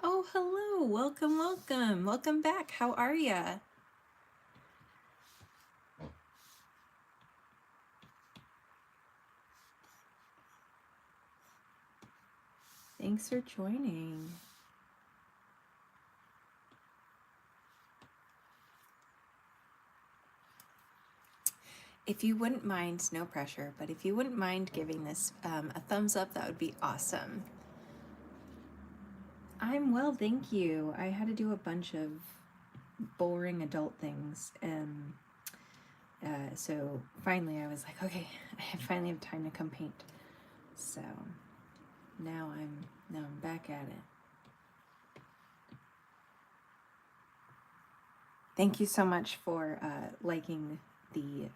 Oh, hello. Welcome, welcome. Welcome back. How are ya? Thanks for joining. If you wouldn't mind, no pressure, but if you wouldn't mind giving this a thumbs up, that would be awesome. I'm well, thank you. I had to do a bunch of boring adult things, and so finally I was like, okay, I finally have time to come paint. So now I'm back at it. Thank you so much for liking the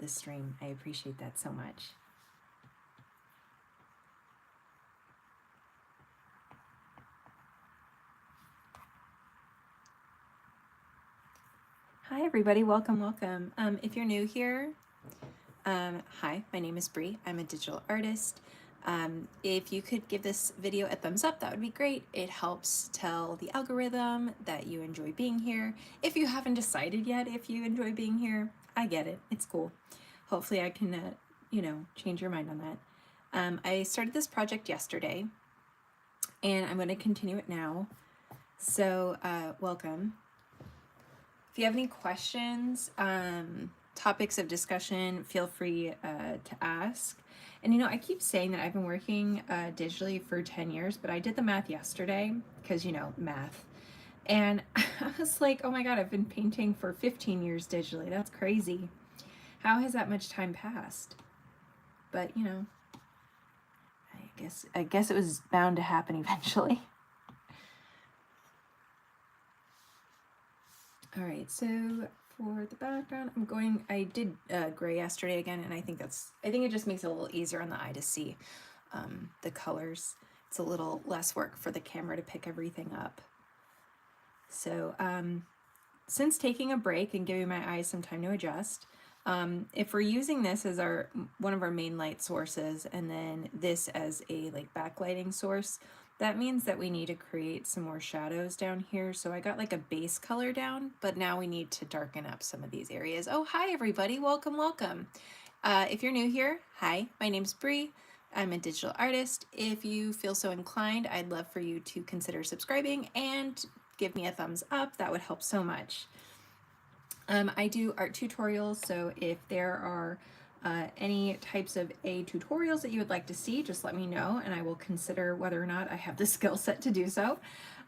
stream. I appreciate that so much. Hi everybody, welcome, welcome. If you're new here, hi, my name is Bree. I'm a digital artist. If you could give this video a thumbs up, that would be great. It helps tell the algorithm that you enjoy being here. If you haven't decided yet if you enjoy being here, I get it. It's cool. Hopefully I can, change your mind on that. I started this project yesterday, and I'm going to continue it now. So welcome. If you have any questions, topics of discussion, feel free to ask. And I keep saying that I've been working digitally for 10 years, but I did the math yesterday because, math. And I was like, oh my God, I've been painting for 15 years digitally. That's crazy. How has that much time passed? But, I guess it was bound to happen eventually. All right, so for the background, I did gray yesterday again, and I think it just makes it a little easier on the eye to see the colors. It's a little less work for the camera to pick everything up. So since taking a break and giving my eyes some time to adjust, if we're using this as one of our main light sources, and then this as a backlighting source, that means that we need to create some more shadows down here. So I got a base color down, but now we need to darken up some of these areas. Oh, hi everybody, welcome, welcome. If you're new here, hi, my name's Bree. I'm a digital artist. If you feel so inclined, I'd love for you to consider subscribing and give me a thumbs up. That would help so much. I do art tutorials, so if there are any types of tutorials that you would like to see, just let me know and I will consider whether or not I have the skill set to do so.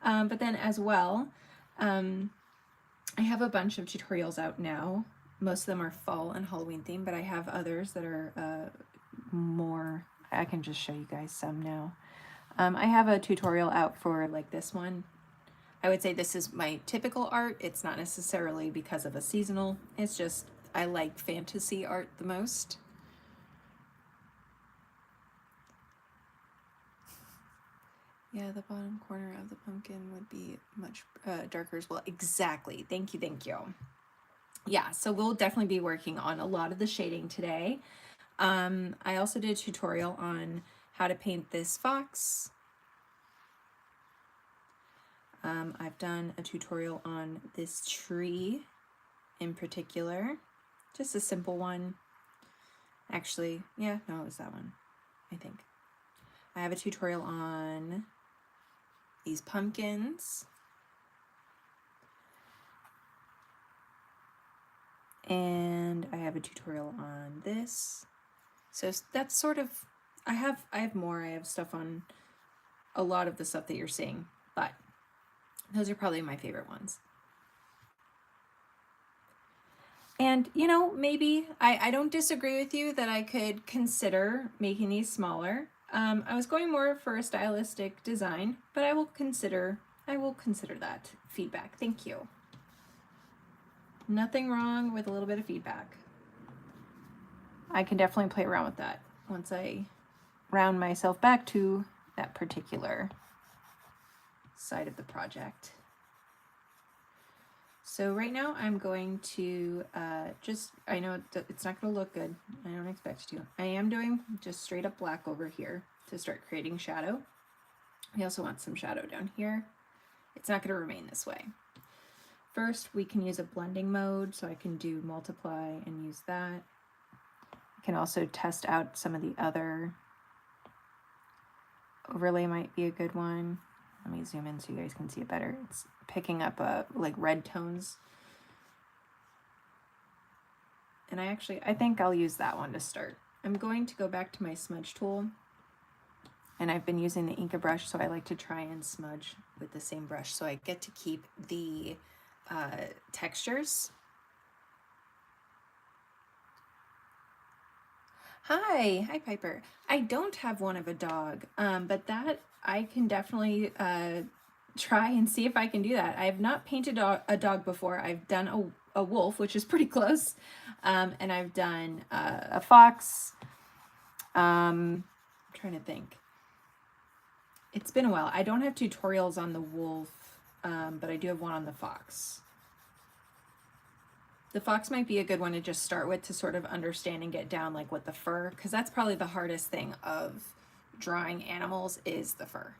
But then as well, I have a bunch of tutorials out now. Most of them are fall and Halloween themed, but I have others that are more, I can just show you guys some now. I have a tutorial out for this one. I would say this is my typical art. It's not necessarily because of a seasonal. It's just I like fantasy art the most. Yeah, the bottom corner of the pumpkin would be much darker as well. Exactly. Thank you, thank you. Yeah, so we'll definitely be working on a lot of the shading today. I also did a tutorial on how to paint this fox. I've done a tutorial on this tree in particular, just a simple one. Actually, yeah, no, it was that one, I think. I have a tutorial on these pumpkins. And I have a tutorial on this. So that's sort of, I have more. I have stuff on a lot of the stuff that you're seeing, but those are probably my favorite ones. And, maybe I don't disagree with you that I could consider making these smaller. I was going more for a stylistic design, but I will consider that feedback. Thank you. Nothing wrong with a little bit of feedback. I can definitely play around with that once I round myself back to that particular side of the project. So right now I'm going to I know it's not going to look good. I don't expect it to. I am doing just straight up black over here to start creating shadow. We also want some shadow down here. It's not going to remain this way. First, we can use a blending mode, so I can do multiply and use that. I can also test out some of the other. Overlay might be a good one. Let me zoom in so you guys can see it better. It's picking up like red tones. And I think I'll use that one to start. I'm going to go back to my smudge tool. And I've been using the Inca brush, so I like to try and smudge with the same brush so I get to keep the textures. Hi Piper. I don't have one of a dog, but that I can definitely try and see if I can do that. I have not painted a dog before. I've done a wolf, which is pretty close, and I've done a fox. I'm trying to think. It's been a while. I don't have tutorials on the wolf, but I do have one on the fox. The fox might be a good one to just start with to sort of understand and get down like with the fur, because that's probably the hardest thing of drawing animals is the fur.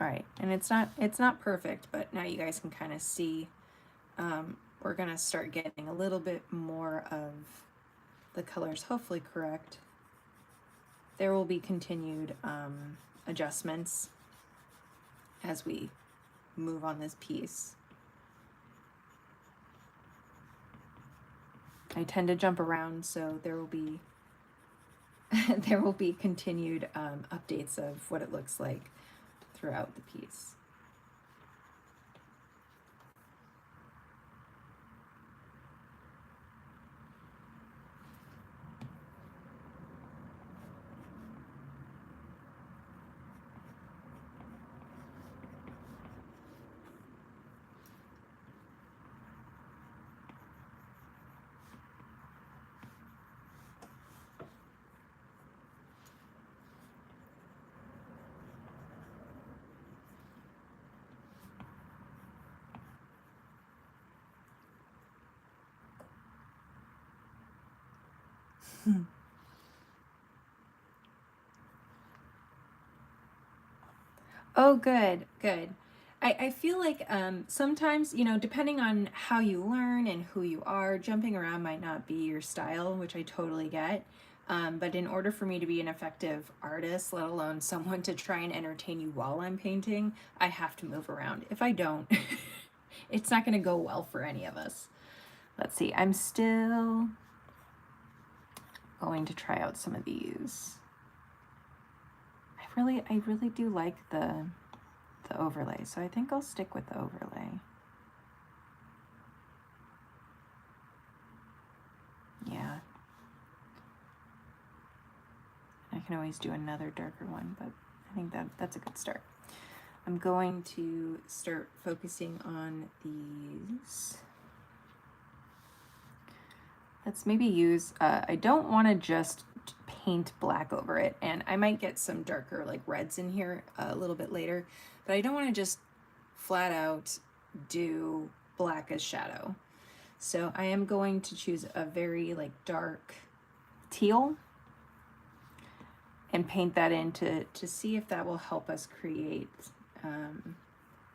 All right, and it's not perfect, but now you guys can kind of see we're gonna start getting a little bit more of the colors hopefully correct. There will be continued adjustments as we move on this piece. I tend to jump around, so there will be there will be continued updates of what it looks like throughout the piece. Oh, good. I feel like sometimes, you know, depending on how you learn and who you are, jumping around might not be your style, which I totally get. But in order for me to be an effective artist, let alone someone to try and entertain you while I'm painting, I have to move around. If I don't, it's not going to go well for any of us. Let's see. I'm still going to try out some of these. I really do like the overlay, so I think I'll stick with the overlay. Yeah. I can always do another darker one, but I think that's a good start. I'm going to start focusing on these. Let's maybe use, I don't want to just paint black over it, and I might get some darker like reds in here a little bit later, but I don't want to just flat out do black as shadow. So I am going to choose a very like dark teal and paint that in to see if that will help us create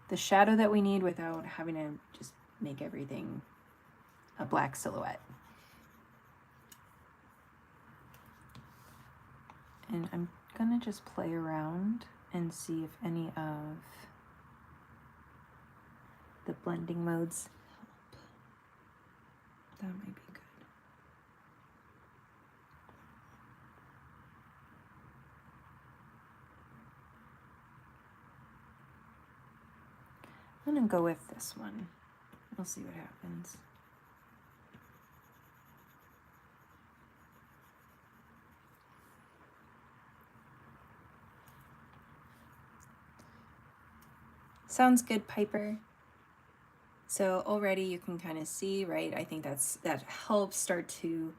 the shadow that we need without having to just make everything a black silhouette. And I'm gonna just play around and see if any of the blending modes help. That might be good. I'm gonna go with this one. We'll see what happens. Sounds good, Piper. So already you can kind of see, right? I think that helps start to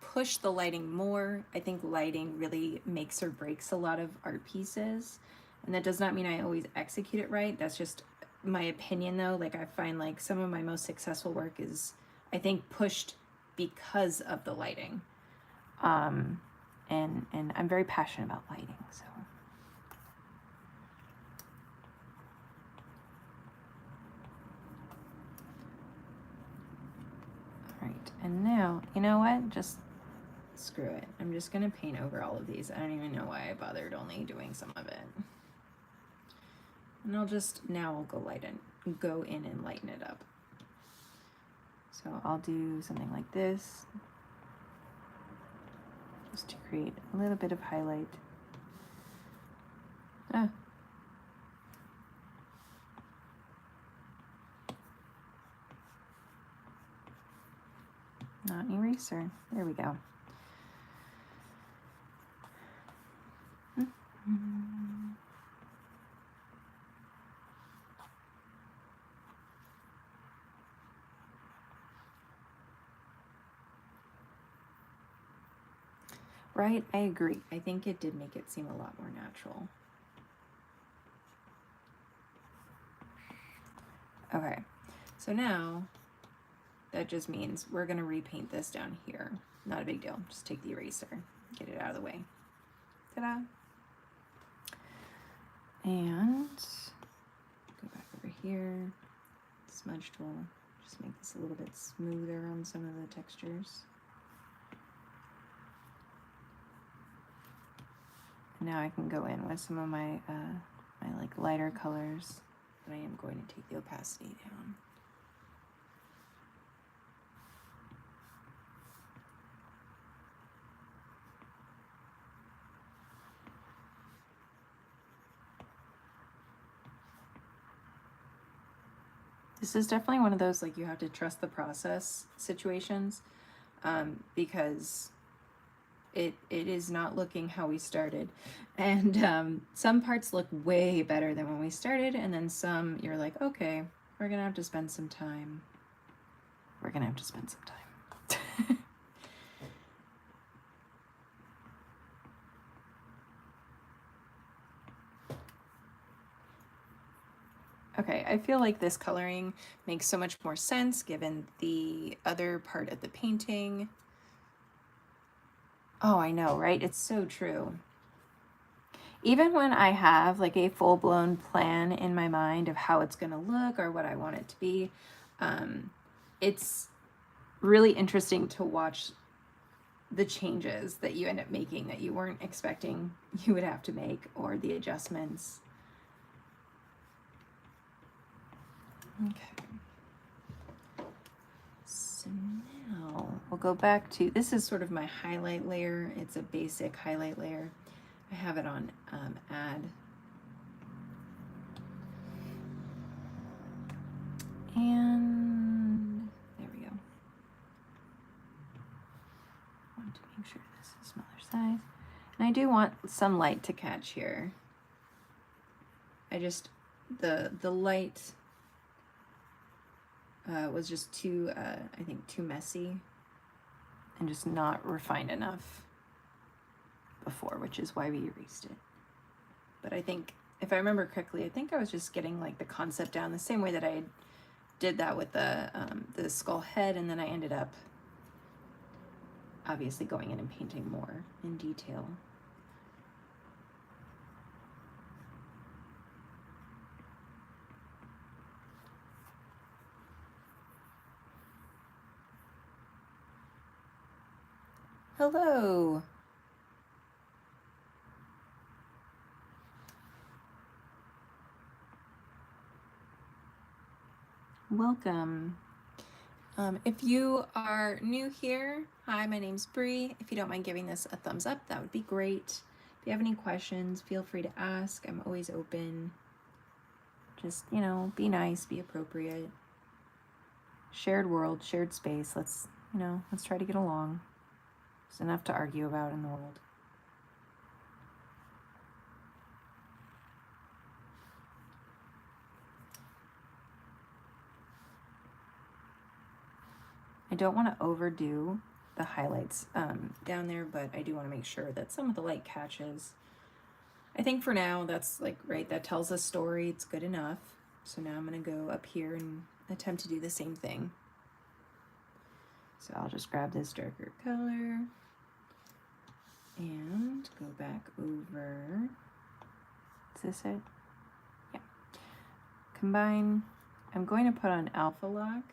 push the lighting more. I think lighting really makes or breaks a lot of art pieces. And that does not mean I always execute it right. That's just my opinion though. Like I find like some of my most successful work is, I think, pushed because of the lighting. And I'm very passionate about lighting, so. All right, and now, you know what? Just screw it. I'm just gonna paint over all of these. I don't even know why I bothered only doing some of it. And I'll go in and lighten it up. So I'll do something like this, just to create a little bit of highlight. Not an eraser. There we go. Right, I agree. I think it did make it seem a lot more natural. Okay, so now that just means we're gonna repaint this down here. Not a big deal, just take the eraser, get it out of the way. Ta-da! And go back over here, smudge tool, just make this a little bit smoother on some of the textures. And now I can go in with some of my my like lighter colors, but I am going to take the opacity down. This is definitely one of those like you have to trust the process situations, because it is not looking how we started, and some parts look way better than when we started, and then some you're like, okay, we're gonna have to spend some time. We're gonna have to spend some time. Okay, I feel like this coloring makes so much more sense given the other part of the painting. Oh, I know, right? It's so true. Even when I have like a full-blown plan in my mind of how it's going to look or what I want it to be, it's really interesting to watch the changes that you end up making that you weren't expecting you would have to make, or the adjustments. Okay. So now we'll go back to, this is sort of my highlight layer. It's a basic highlight layer. I have it on add. And there we go. I want to make sure this is smaller size. And I do want some light to catch here. I just, the light was just too, I think, too messy and just not refined enough before, which is why we erased it. But I think, if I remember correctly, I think I was just getting like the concept down the same way that I did that with the skull head, and then I ended up obviously going in and painting more in detail. Hello. Welcome. If you are new here, hi, my name's Bree. If you don't mind giving this a thumbs up, that would be great. If you have any questions, feel free to ask. I'm always open. Just, you know, be nice, be appropriate. Shared world, shared space. Let's try to get along. There's enough to argue about in the world. don't want to overdo the highlights down there, but I do want to make sure that some of the light catches. I think for now, that's like, right, that tells a story. It's good enough. So now I'm going to go up here and attempt to do the same thing. So I'll just grab this darker color and go back over. Is this it? Yeah. Combine. I'm going to put on alpha lock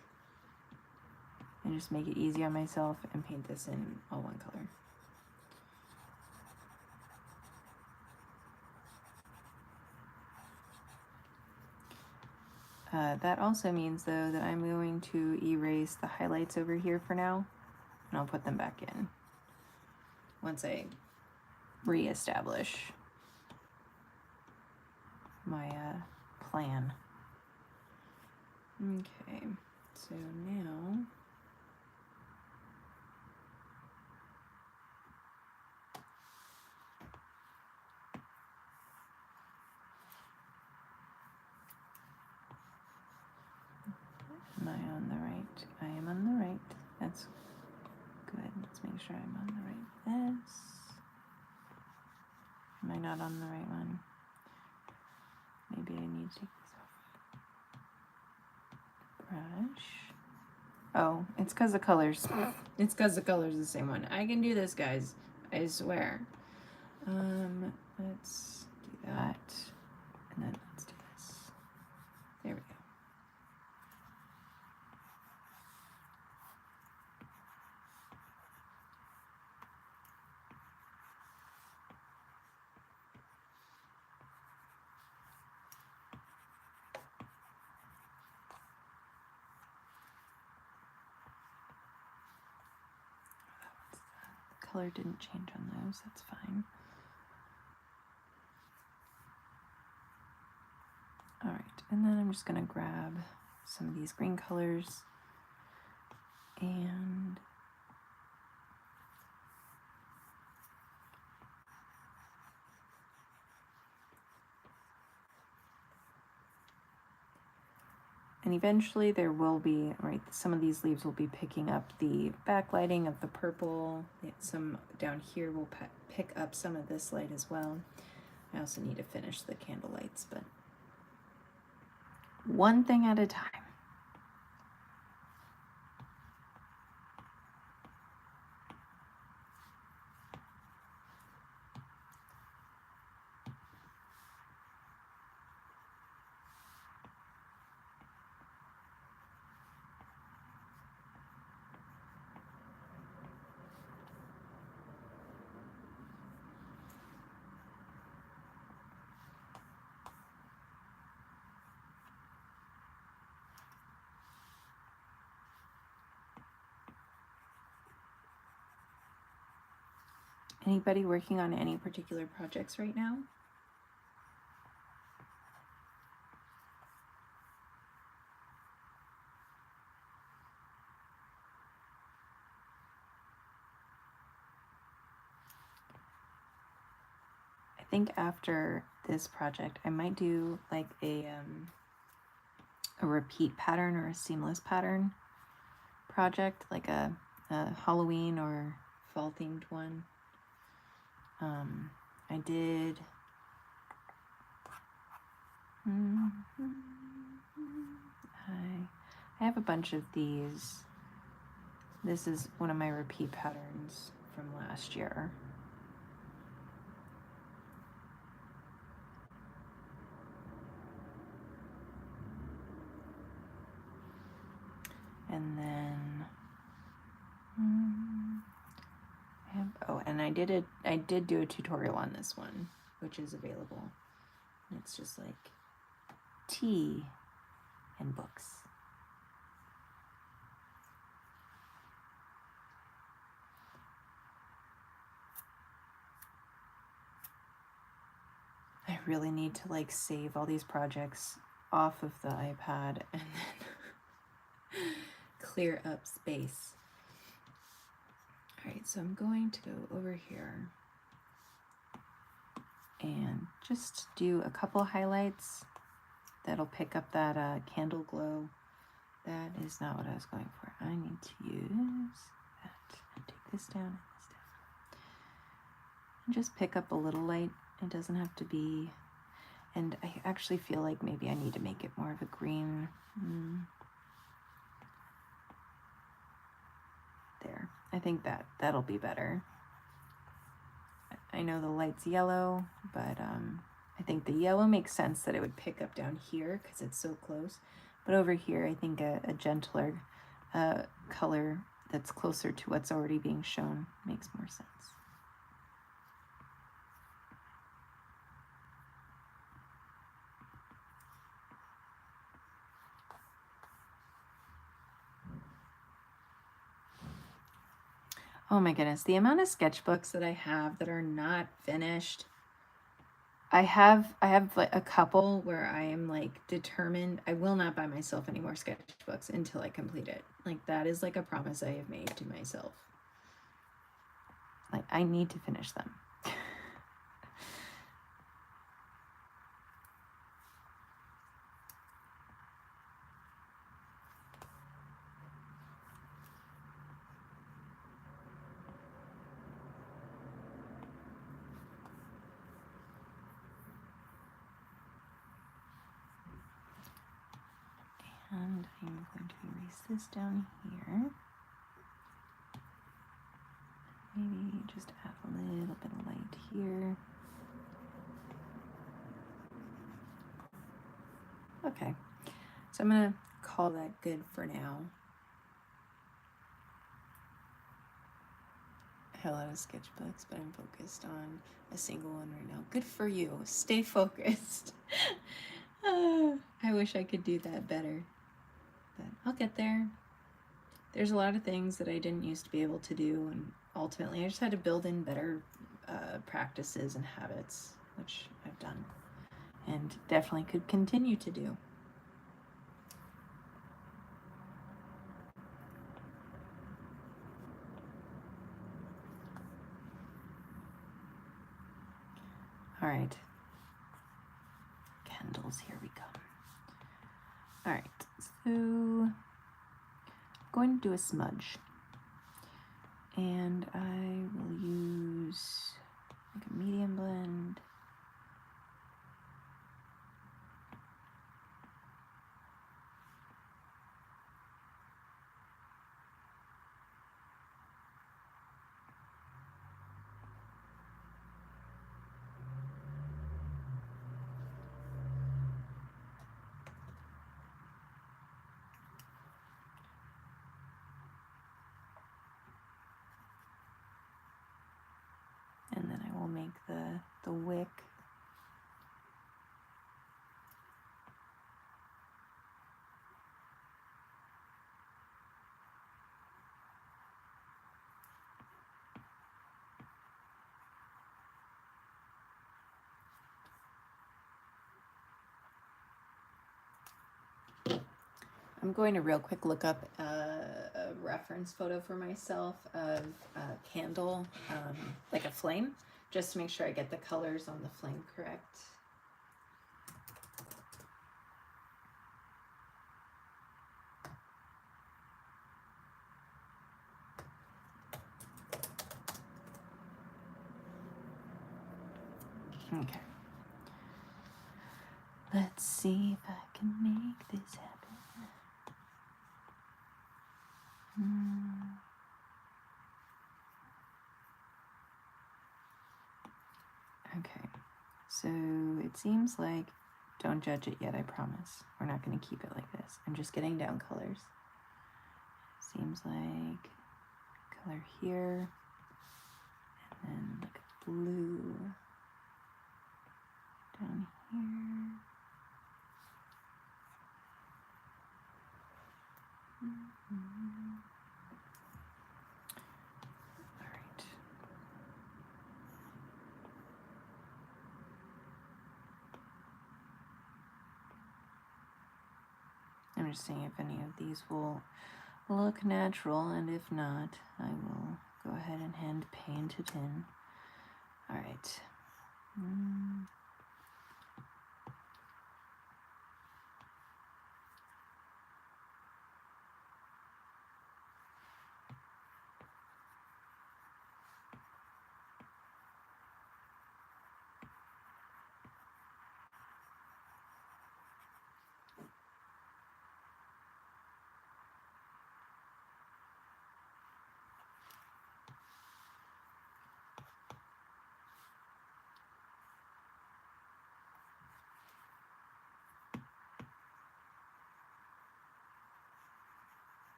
and just make it easy on myself and paint this in all one color. That also means, though, that I'm going to erase the highlights over here for now, and I'll put them back in once I reestablish my plan. Okay, so now am I on the right? I am on the right. That's good. Let's make sure I'm on the right. This. Am I not on the right one? Maybe I need to take this off. Brush. Oh, it's because the colors. It's because the colors are the same one. I can do this, guys. I swear. Let's do that. And then let's do this. There we go. Color didn't change on those, that's fine. All right, and then I'm just gonna grab some of these green colors and eventually there will be, right, some of these leaves will be picking up the backlighting of the purple. Some down here will pick up some of this light as well. I also need to finish the candle lights, but one thing at a time. Anybody working on any particular projects right now? I think after this project, I might do like a repeat pattern or a seamless pattern project, like a Halloween or fall themed one. I did I have a bunch of these. This is one of my repeat patterns from last year. And then I did do a tutorial on this one, which is available. And it's just like tea and books. I really need to like save all these projects off of the iPad and then clear up space. All right, so I'm going to go over here and just do a couple highlights that'll pick up that candle glow that is not what I was going for. I need to use that and take this down and this down. And just pick up a little light. It doesn't have to be, and I actually feel like maybe I need to make it more of a green. There. I think that'll be better. I know the light's yellow, but I think the yellow makes sense that it would pick up down here because it's so close. But over here, I think a gentler color that's closer to what's already being shown makes more sense. Oh my goodness, the amount of sketchbooks that I have that are not finished. I have like a couple where I am like determined I will not buy myself any more sketchbooks until I complete it. Like that is like a promise I have made to myself. Like I need to finish them. And I'm going to erase this down here. Maybe just add a little bit of light here. Okay, so I'm gonna call that good for now. I have a lot of sketchbooks, but I'm focused on a single one right now. Good for you. Stay focused. I wish I could do that better, but I'll get there. There's a lot of things that I didn't used to be able to do, and ultimately I just had to build in better practices and habits, which I've done and definitely could continue to do. All right, candles, here we go. All right, so I'm going to do a smudge, and I will use like a medium blend. And then I will make the wick. I'm going to real quick look up a reference photo for myself of a candle, like a flame, just to make sure I get the colors on the flame correct. Okay. Let's see if I can make this happen. Okay, so it seems like, don't judge it yet, I promise. We're not going to keep it like this. I'm just getting down colors. Seems like color here, and then like a blue down here. All right. I'm just seeing if any of these will look natural, and if not, I will go ahead and hand paint it in. All right.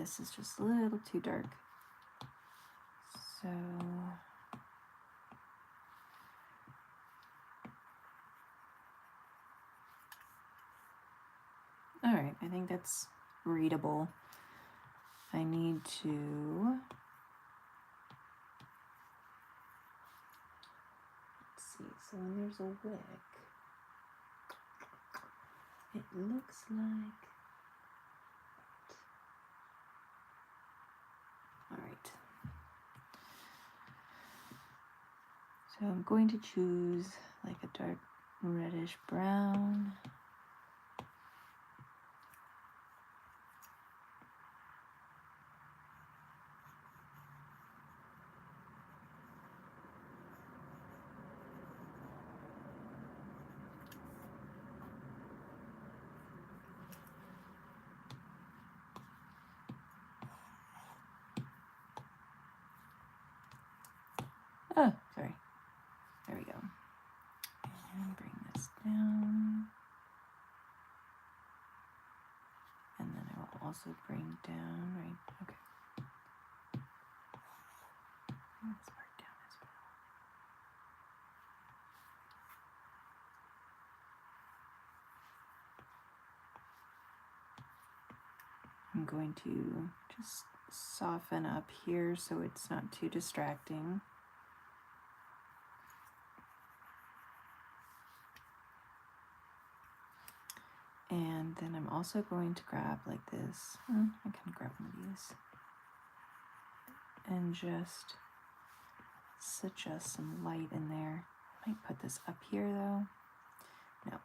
this is just a little too dark. So all right, I think that's readable. I need to, let's see, so when there's a wick, it looks like, all right. So I'm going to choose like a dark reddish brown. Oh, sorry. There we go. And bring this down. And then I will also bring down, right, okay. Bring this part down as well. I'm going to just soften up here so it's not too distracting. And then I'm also going to grab like this. I can grab one of these. And just suggest some light in there. I might put this up here though. No.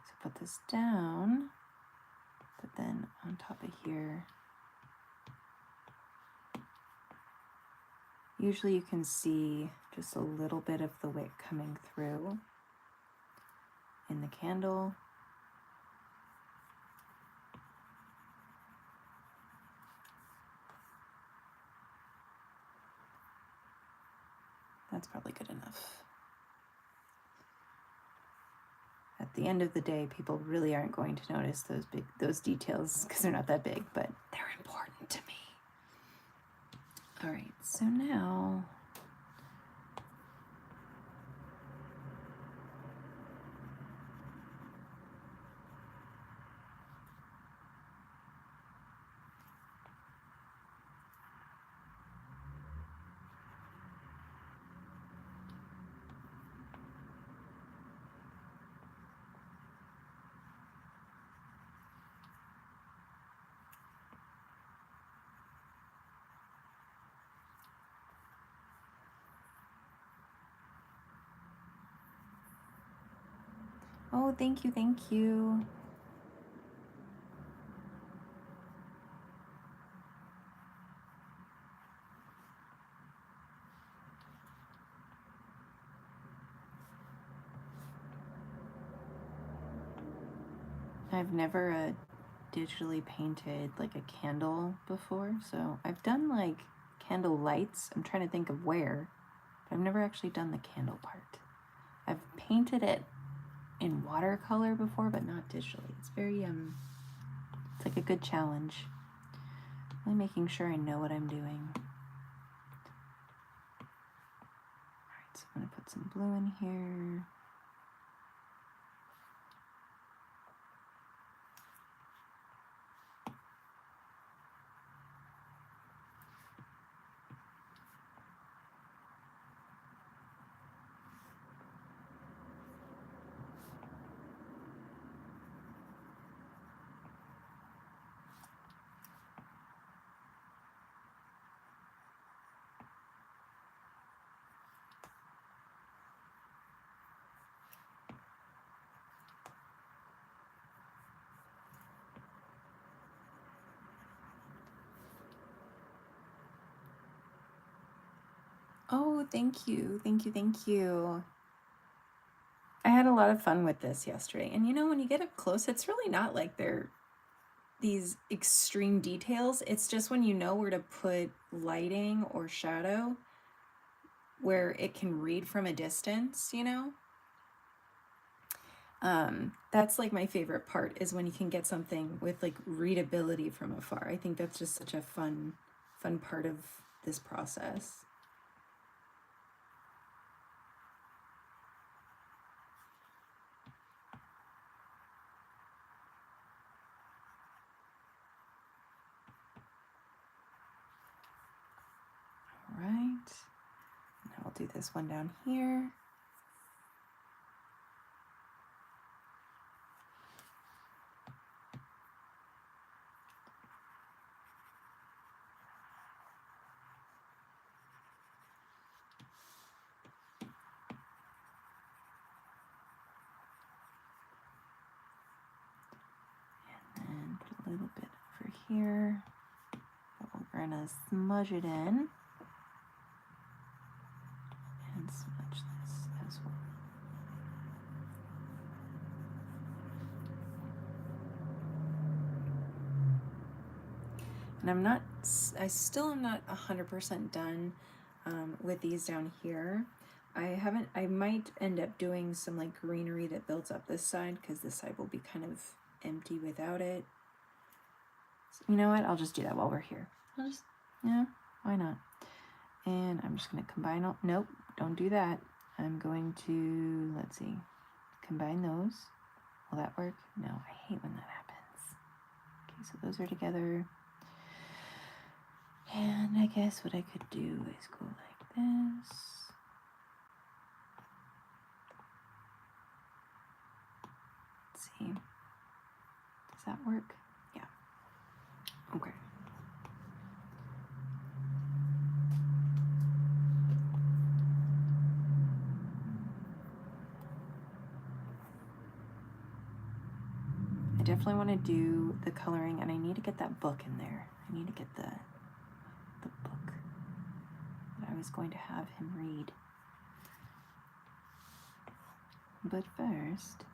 So put this down, but then on top of here, usually you can see just a little bit of the wick coming through in the candle. That's probably good enough. At the end of the day, people really aren't going to notice those details because they're not that big, but they're important to me. All right, so now oh, thank you, thank you. I've never digitally painted like a candle before, so I've done like candle lights. I'm trying to think of where, but I've never actually done the candle part. I've painted it in watercolor before, but not digitally. It's very it's like a good challenge. Really making sure I know what I'm doing. All right, so I'm gonna put some blue in here. Oh, thank you, thank you, thank you. I had a lot of fun with this yesterday. And you know, when you get up close, it's really not like they're these extreme details. It's just when you know where to put lighting or shadow, where it can read from a distance, you know? That's like my favorite part, is when you can get something with like readability from afar. I think that's just such a fun part of this process. All right, now we'll do this one down here. And put a little bit over here. We're gonna smudge it in. And smudge this as well. And I still am not 100% done with these down here. I might end up doing some like greenery that builds up this side, because this side will be kind of empty without it. So, you know what? I'll just do that while we're here. Yeah, why not? And I'm just going to combine, nope, don't do that. I'm going to, let's see, combine those. Will that work? No, I hate when that happens. Okay, so those are together. And I guess what I could do is go like this. Let's see. Does that work? Yeah. Okay. I definitely want to do the coloring, and I need to get that book in there. I need to get the book that I was going to have him read. But first,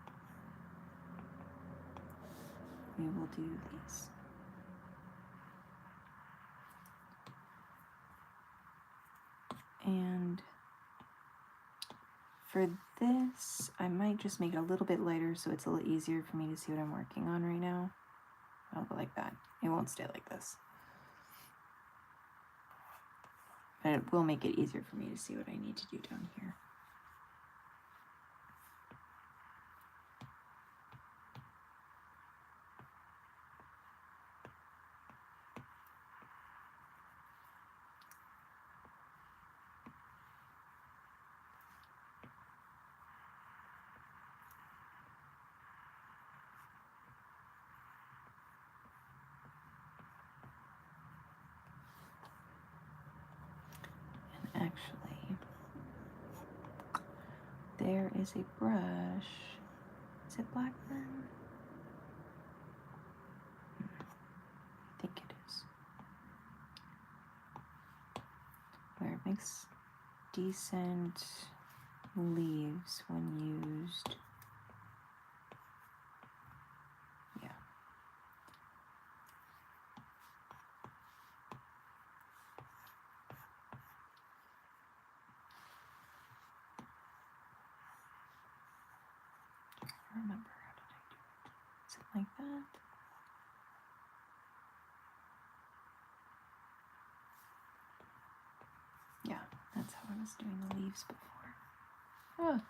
we will do these. And for this, I might just make it a little bit lighter so it's a little easier for me to see what I'm working on right now. I'll go like that. It won't stay like this. But it will make it easier for me to see what I need to do down here. Actually, there is a brush. Is it Blackburn? I think it is. Where it makes decent leaves when used. Yeah. I remember, how did I do it? Is it like that? Yeah, that's how I was doing the leaves before. Oh.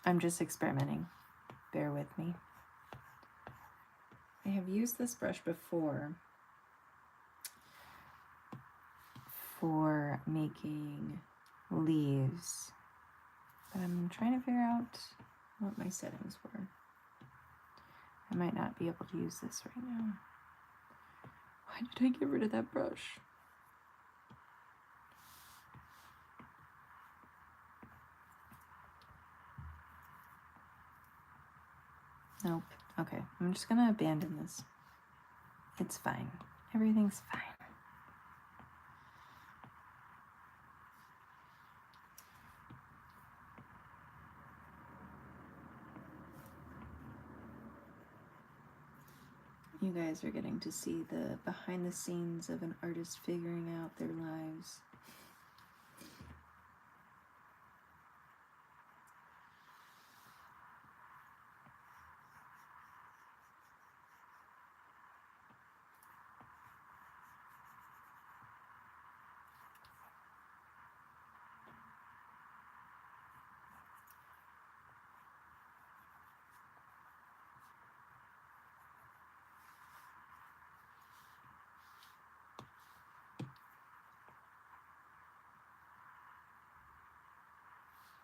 I'm just experimenting. Bear with me. I have used this brush before for making leaves, but I'm trying to figure out what my settings were. I might not be able to use this right now. Why did I get rid of that brush? Nope. Okay, I'm just gonna abandon this. It's fine. Everything's fine. You guys are getting to see the behind the scenes of an artist figuring out their lives.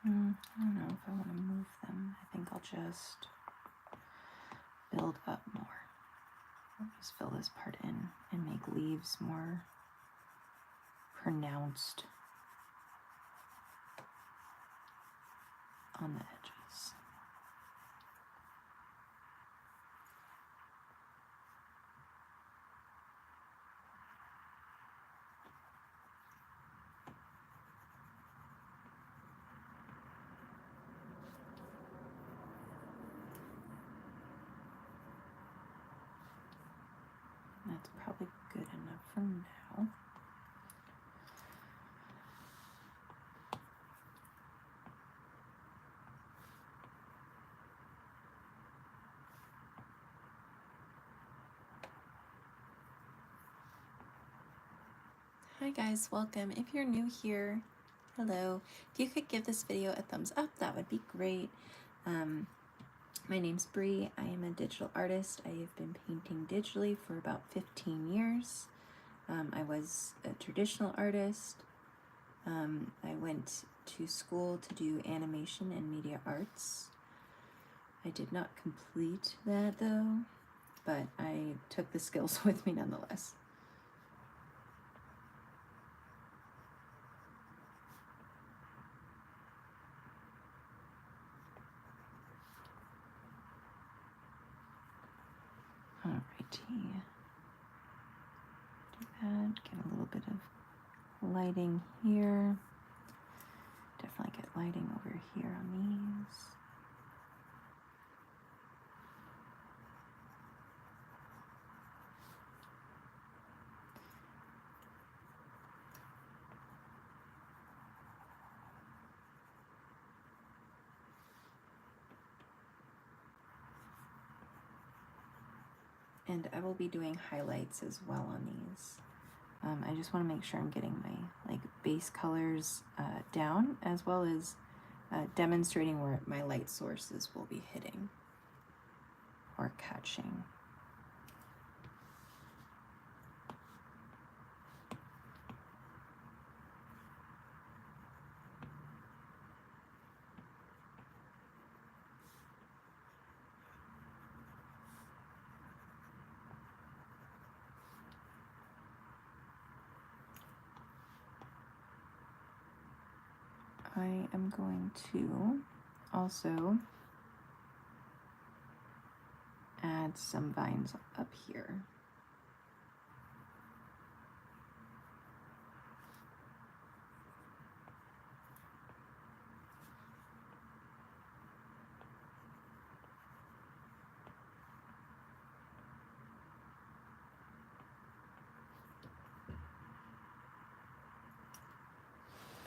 I don't know if I want to move them. I think I'll just build up more. I'll just fill this part in and make leaves more pronounced on the edges. That's probably good enough for now. Hi guys, welcome. If you're new here, hello. If you could give this video a thumbs up, that would be great. My name's Bree. I am a digital artist. I have been painting digitally for about 15 years. I was a traditional artist. I went to school to do animation and media arts. I did not complete that though, but I took the skills with me nonetheless. Alrighty. Do that, get a little bit of lighting here. Definitely get lighting over here on these. And I will be doing highlights as well on these. I just want to make sure I'm getting my base colors down, as well as demonstrating where my light sources will be hitting or catching. I am going to also add some vines up here.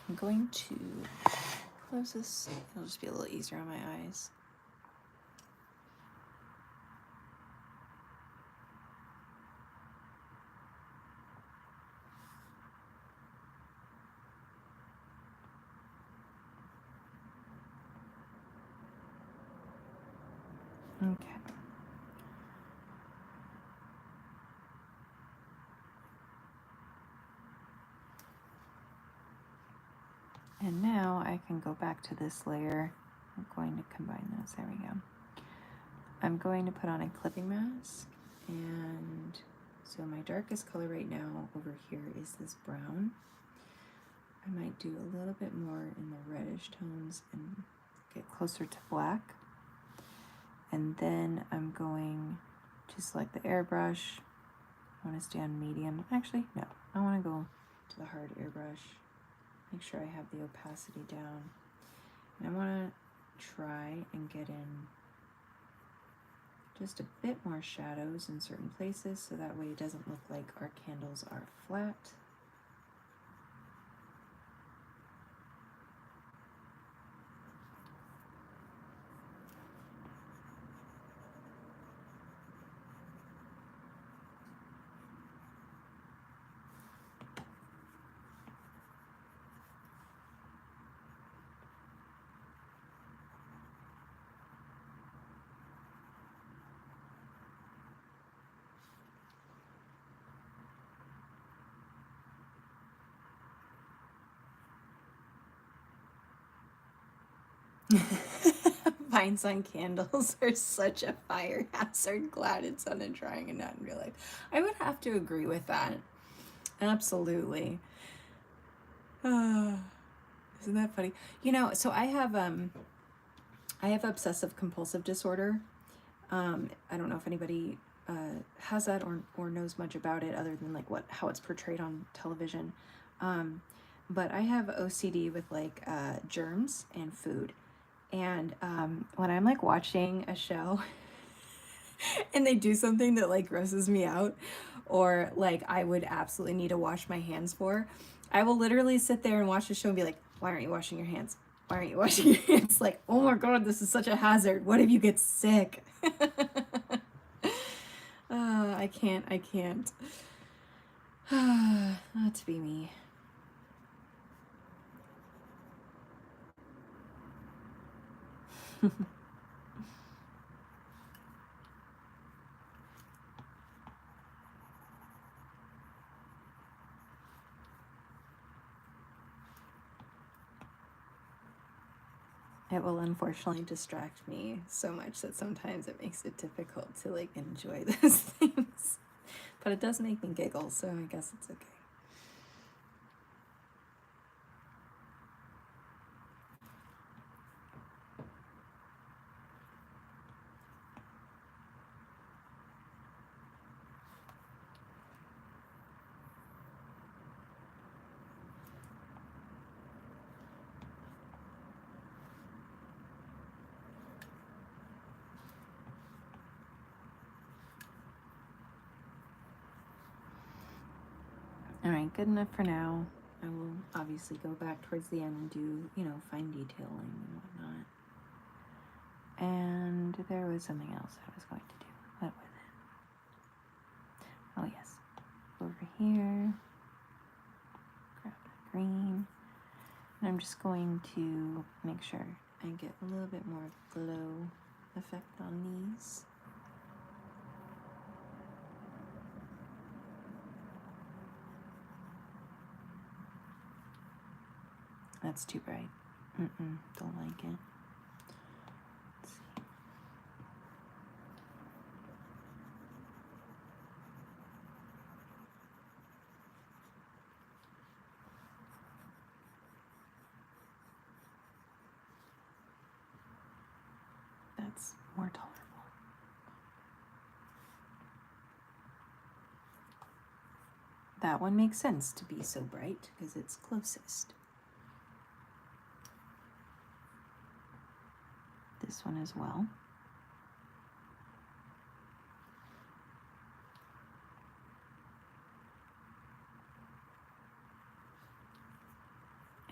I'm going to close this. It'll just be a little easier on my eyes. Okay. And now I can go back to this layer. I'm going to combine those. There we go. I'm going to put on a clipping mask, and so my darkest color right now over here is this brown. I might do a little bit more in the reddish tones and get closer to black. And then I'm going to select the airbrush. I want to stay on medium. Actually, no, I want to go to the hard airbrush. Make sure I have the opacity down. And I want to try and get in just a bit more shadows in certain places so that way it doesn't look like our candles are flat. Vines on candles are such a fire hazard. Glad it's on a drying and not in real life. I would have to agree with that. Absolutely. Isn't that funny? You know, so I have obsessive compulsive disorder. I don't know if anybody has that or knows much about it other than like how it's portrayed on television. But I have OCD with like germs and food. And when I'm like watching a show and they do something that like grosses me out or like I would absolutely need to wash my hands for, I will literally sit there and watch the show and be like, why aren't you washing your hands? Why aren't you washing your hands? Like, oh my God, this is such a hazard. What if you get sick? I can't. Not to be me. It will unfortunately distract me so much that sometimes it makes it difficult to like enjoy those things. But it does make me giggle, so I guess it's okay. All right, good enough for now. I will obviously go back towards the end and do, you know, fine detailing and whatnot. And there was something else I was going to do. What was it? Oh, yes. Over here. Grab the green. And I'm just going to make sure I get a little bit more glow effect on these. That's too bright. Don't like it. Let's see. That's more tolerable. That one makes sense to be so bright because it's closest. This one as well.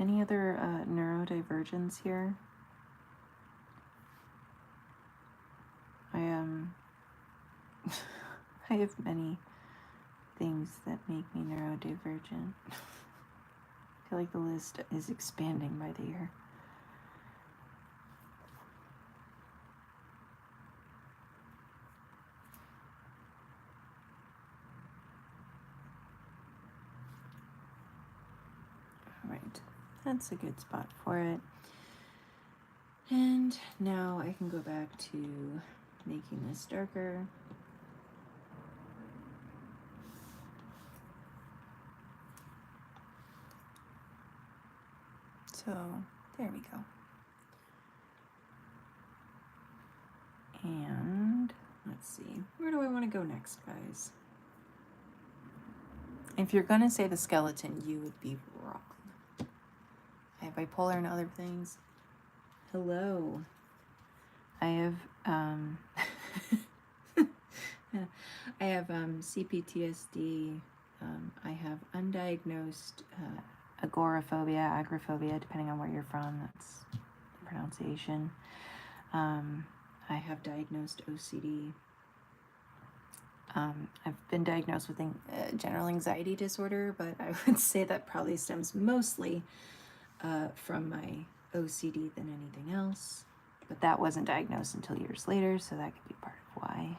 Any other neurodivergence here? I have many things that make me neurodivergent. I feel like the list is expanding by the year. All right, that's a good spot for it. And now I can go back to making this darker. So there we go. And let's see, where do I want to go next, guys? If you're gonna say the skeleton, you would be wrong. I have bipolar and other things. Hello. I have I have CPTSD. I have undiagnosed agoraphobia, agoraphobia, depending on where you're from. That's the pronunciation. I have diagnosed OCD. I've been diagnosed with general anxiety disorder, but I would say that probably stems mostly from my OCD than anything else. But that wasn't diagnosed until years later, so that could be part of why.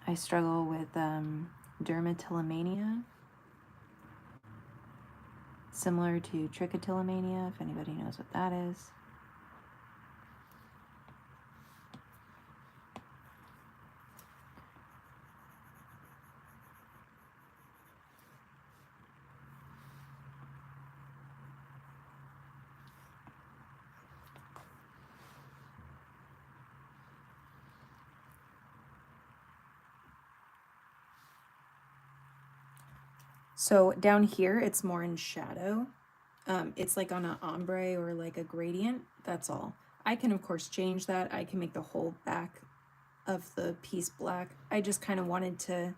I struggle with dermatillomania, similar to trichotillomania, if anybody knows what that is. So down here, it's more in shadow. It's like on an ombre or like a gradient, that's all. I can, of course, change that. I can make the whole back of the piece black. I just kind of wanted to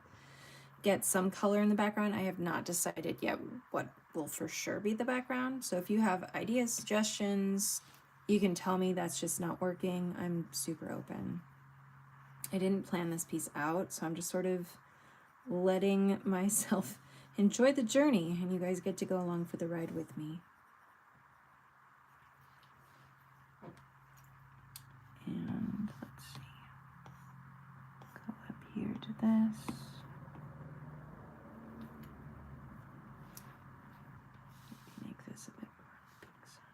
get some color in the background. I have not decided yet what will for sure be the background. So if you have ideas, suggestions, you can tell me that's just not working. I'm super open. I didn't plan this piece out, so I'm just sort of letting myself enjoy the journey, and you guys get to go along for the ride with me. And let's see, go up here to this. Maybe make this a bit more on the pink side.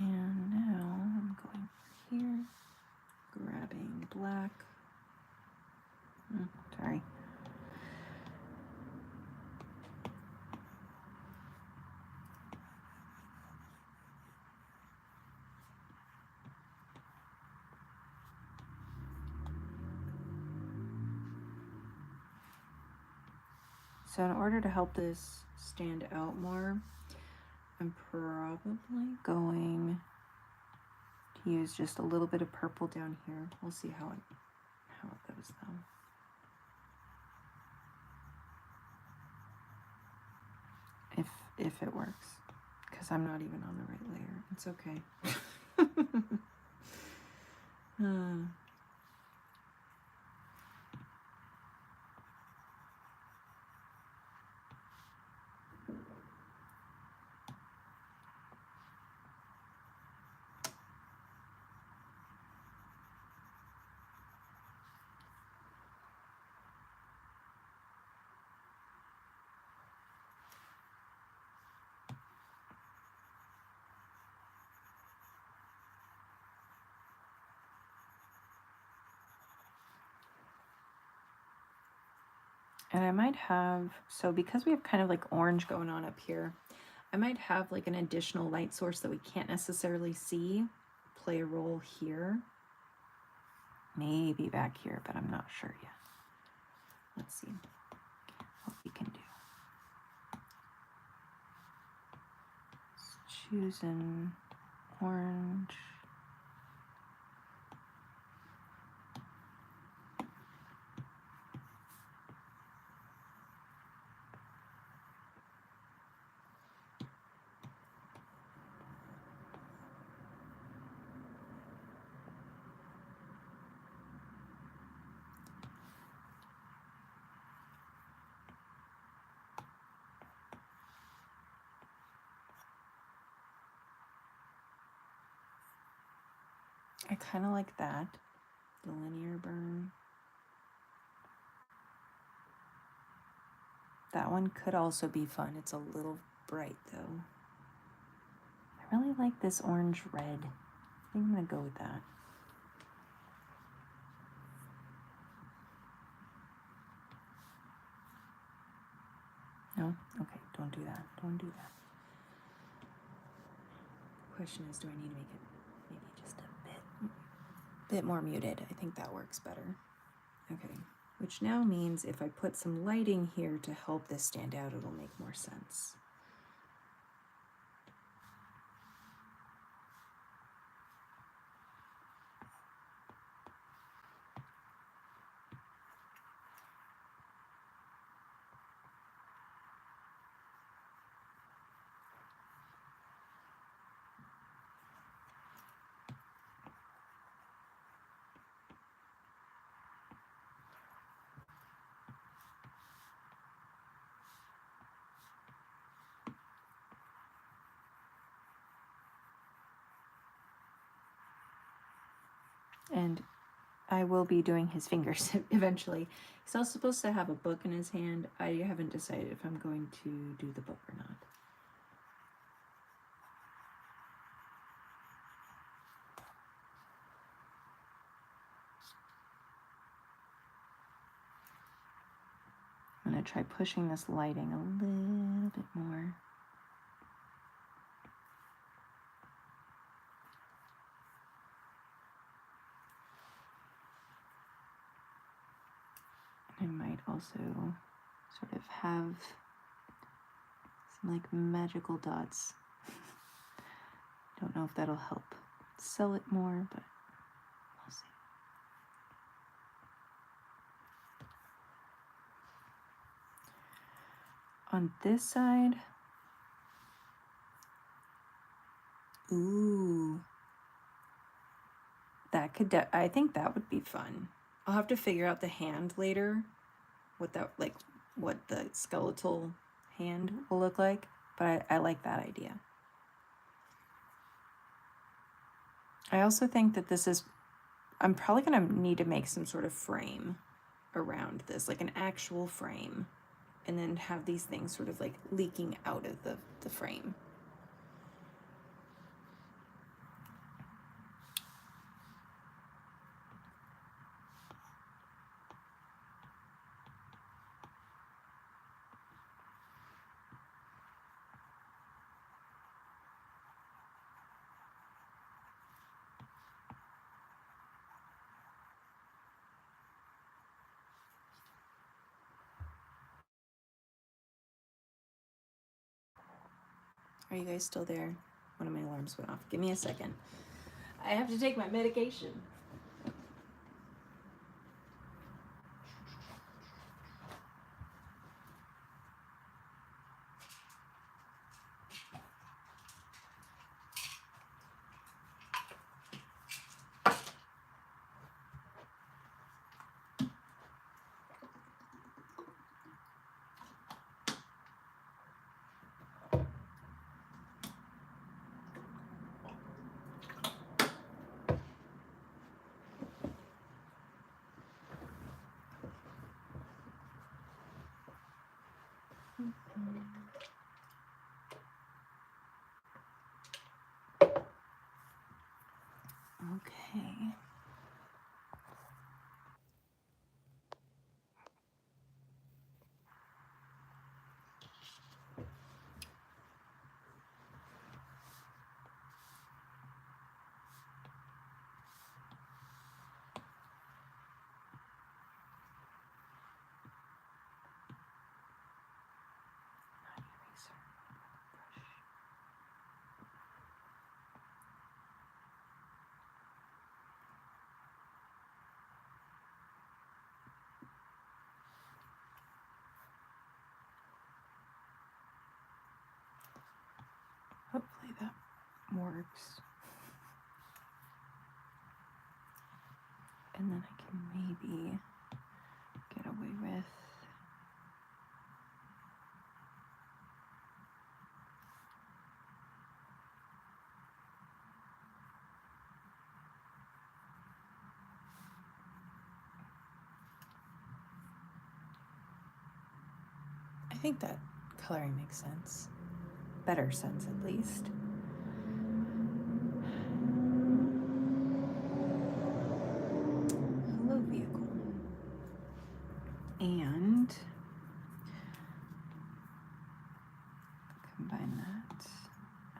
And now I'm going here, grabbing black. Sorry. So in order to help this stand out more, I'm probably going to use just a little bit of purple down here. We'll see how it goes though. If it works, because I'm not even on the right layer. It's okay. And I might have, so because we have kind of like orange going on up here, I might have like an additional light source that we can't necessarily see play a role here. Maybe back here, but I'm not sure yet. Let's see what we can do. Let's choose an orange. I kind of like that, the linear burn. That one could also be fun. It's a little bright though. I really like this orange red. I think I'm gonna go with that. No? Okay, don't do that. Don't do that. question is, do I need to make it maybe just a bit more muted? I think that works better. Okay, which now means if I put some lighting here to help this stand out, it'll make more sense. And I will be doing his fingers eventually. He's also supposed to have a book in his hand. I haven't decided if I'm going to do the book or not. I'm going to try pushing this lighting a little bit more. I might also sort of have some like magical dots. Don't know if that'll help sell it more, but we'll see. On this side, ooh, that could, I think that would be fun. I'll have to figure out the hand later, what the skeletal hand will look like, but I like that idea. I also think that I'm probably going to need to make some sort of frame around this, like an actual frame, and then have these things sort of like leaking out of the frame. Are you guys still there? One of my alarms went off. Give me a second. I have to take my medication. Okay. Hopefully that works. And then I can maybe get away with I think that coloring makes sense. Better sense, at least. Hello, vehicle. And combine that.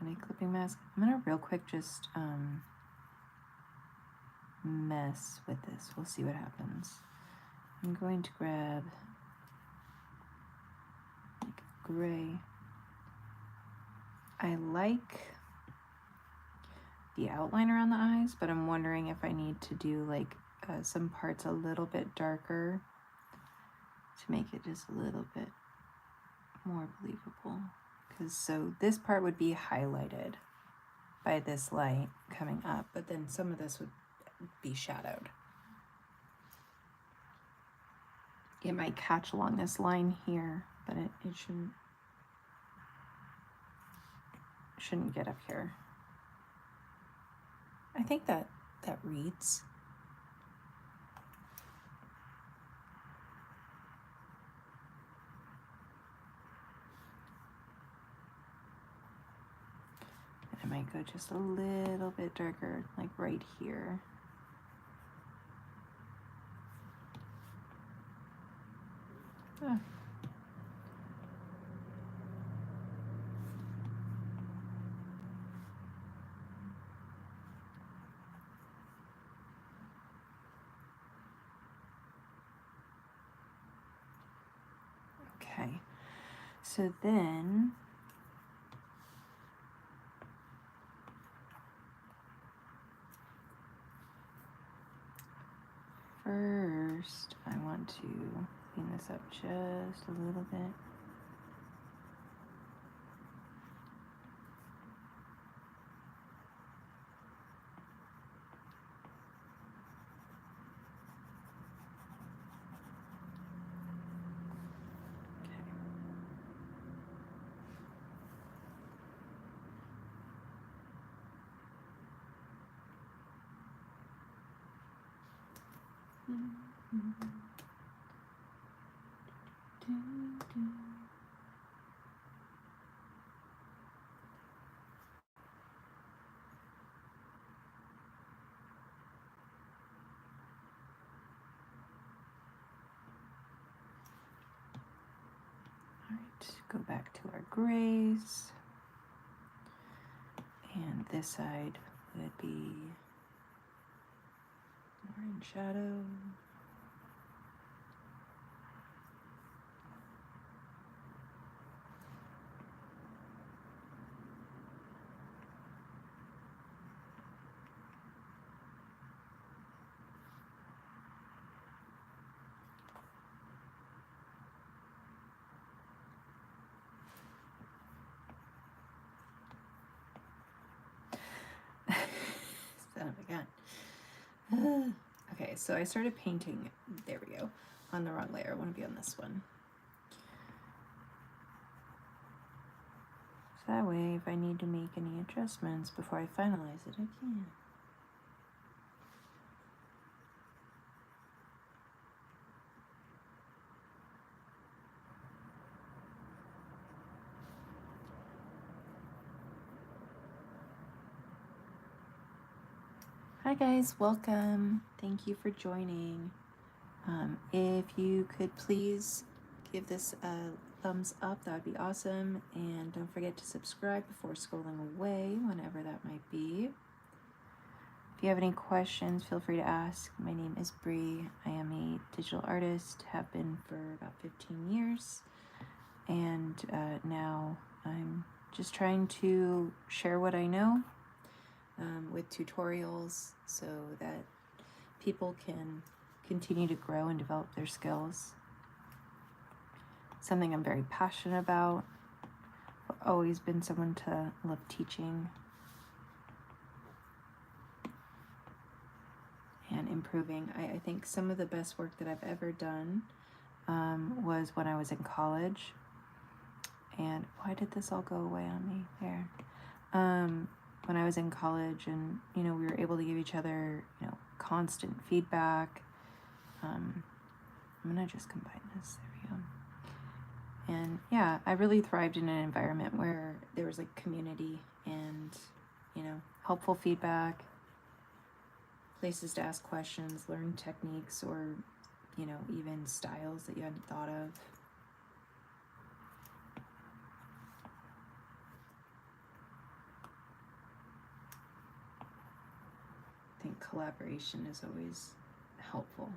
Any clipping mask? I'm gonna real quick just mess with this. We'll see what happens. I'm going to grab like gray. I like the outline around the eyes, but I'm wondering if I need to do like some parts a little bit darker to make it just a little bit more believable. Because so this part would be highlighted by this light coming up, but then some of this would be shadowed. It might catch along this line here, but it shouldn't get up here. I think that reads. I might go just a little bit darker, like right here. Ah. Okay, so then first I want to clean this up just a little bit. Go back to our grays, and this side would be more in shadow. Son of a gun. Okay, so I started painting, there we go, on the wrong layer. I want to be on this one. So that way, if I need to make any adjustments before I finalize it, I can. Hi guys, welcome. Thank you for joining. If you could please give this a thumbs up, that would be awesome. And don't forget to subscribe before scrolling away, whenever that might be. If you have any questions, feel free to ask. My name is Bree. I am a digital artist, have been for about 15 years. And now I'm just trying to share what I know with tutorials so that people can continue to grow and develop their skills. Something I'm very passionate about. I've always been someone to love teaching and improving. I think some of the best work that I've ever done was when I was in college. And why did this all go away on me? There. When I was in college, and we were able to give each other constant feedback. I'm gonna just combine this. There we go. And yeah, I really thrived in an environment where there was like community and helpful feedback, places to ask questions, learn techniques, or even styles that you hadn't thought of. collaboration is always helpful.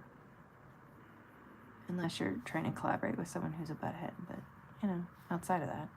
Unless you're trying to collaborate with someone who's a butthead, but, you know, outside of that.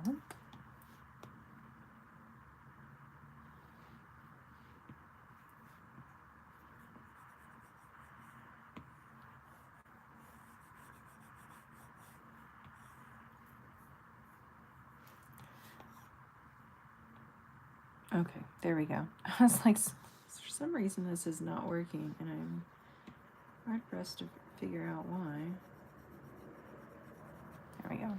Nope. Okay, there we go. I was like, for some reason this is not working, and I'm hard pressed to figure out why. There we go.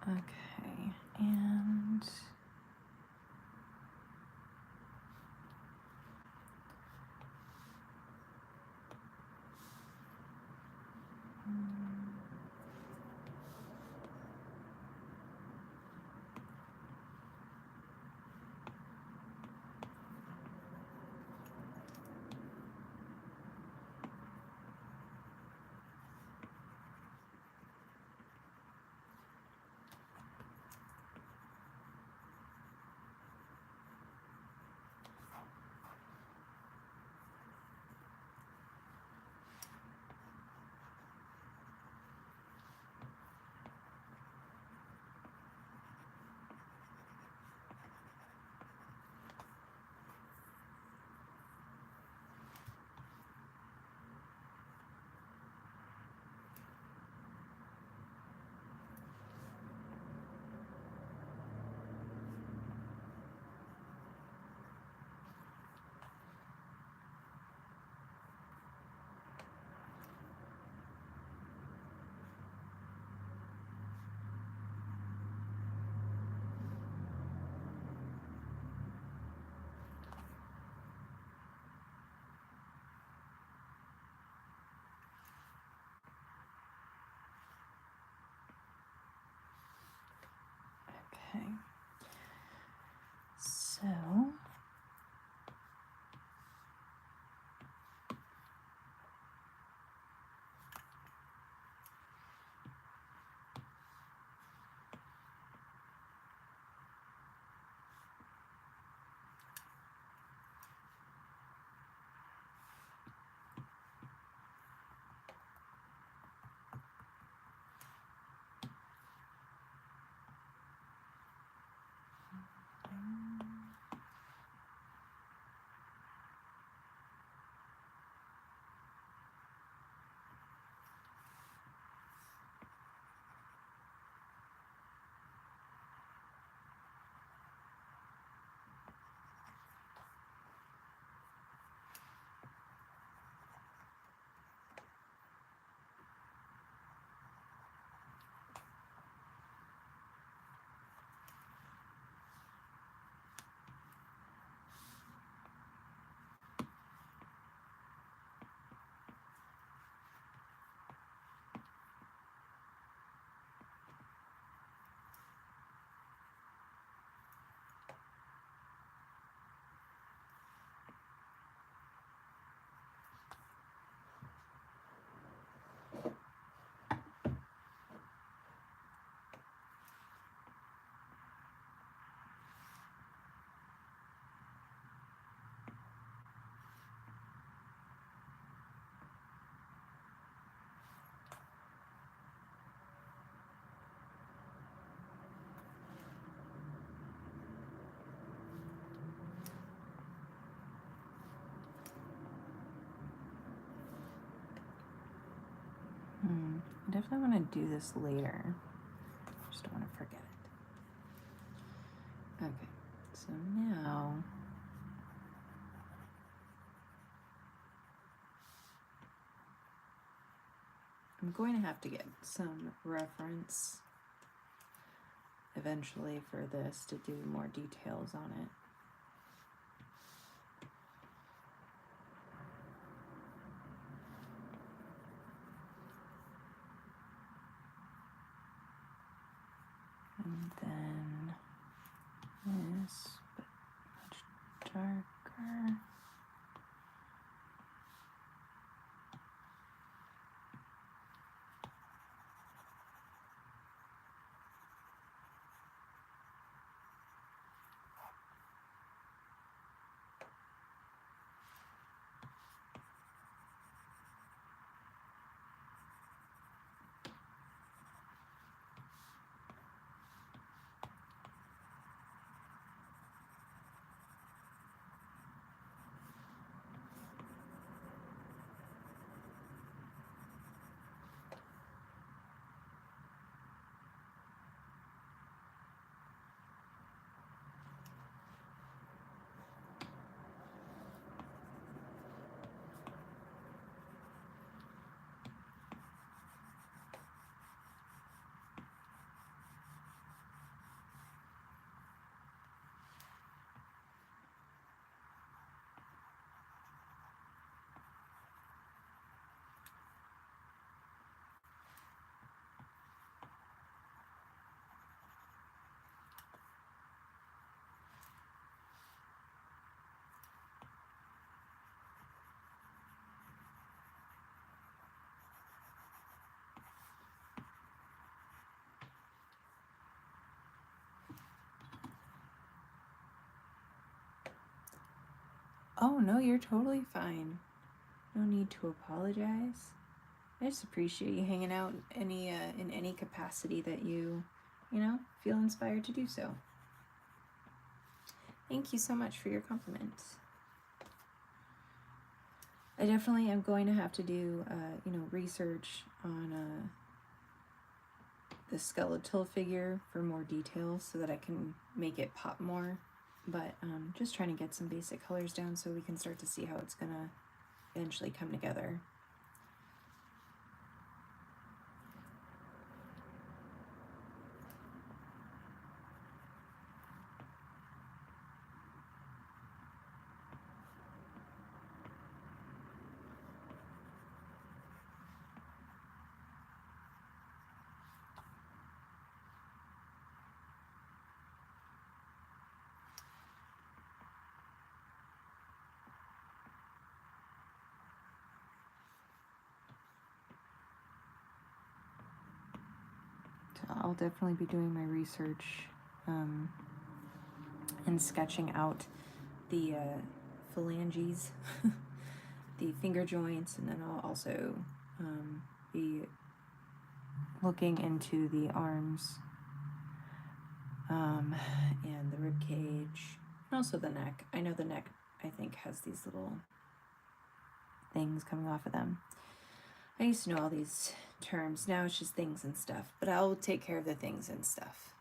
Okay, and okay. So definitely want to do this later. Just don't want to forget it. Okay, so now I'm going to have to get some reference eventually for this to do more details on it. And then this, but much darker. Oh, no, you're totally fine. No need to apologize. I just appreciate you hanging out in any capacity that you feel inspired to do so. Thank you so much for your compliments. I definitely am going to have to do, research on the skeletal figure for more details so that I can make it pop more. But just trying to get some basic colors down so we can start to see how it's gonna eventually come together. I'll definitely be doing my research and sketching out the phalanges, the finger joints, and then I'll also be looking into the arms and the rib cage, and also the neck. I know the neck, I think, has these little things coming off of them. I used to know all these terms. Now it's just things and stuff. But I'll take care of the things and stuff.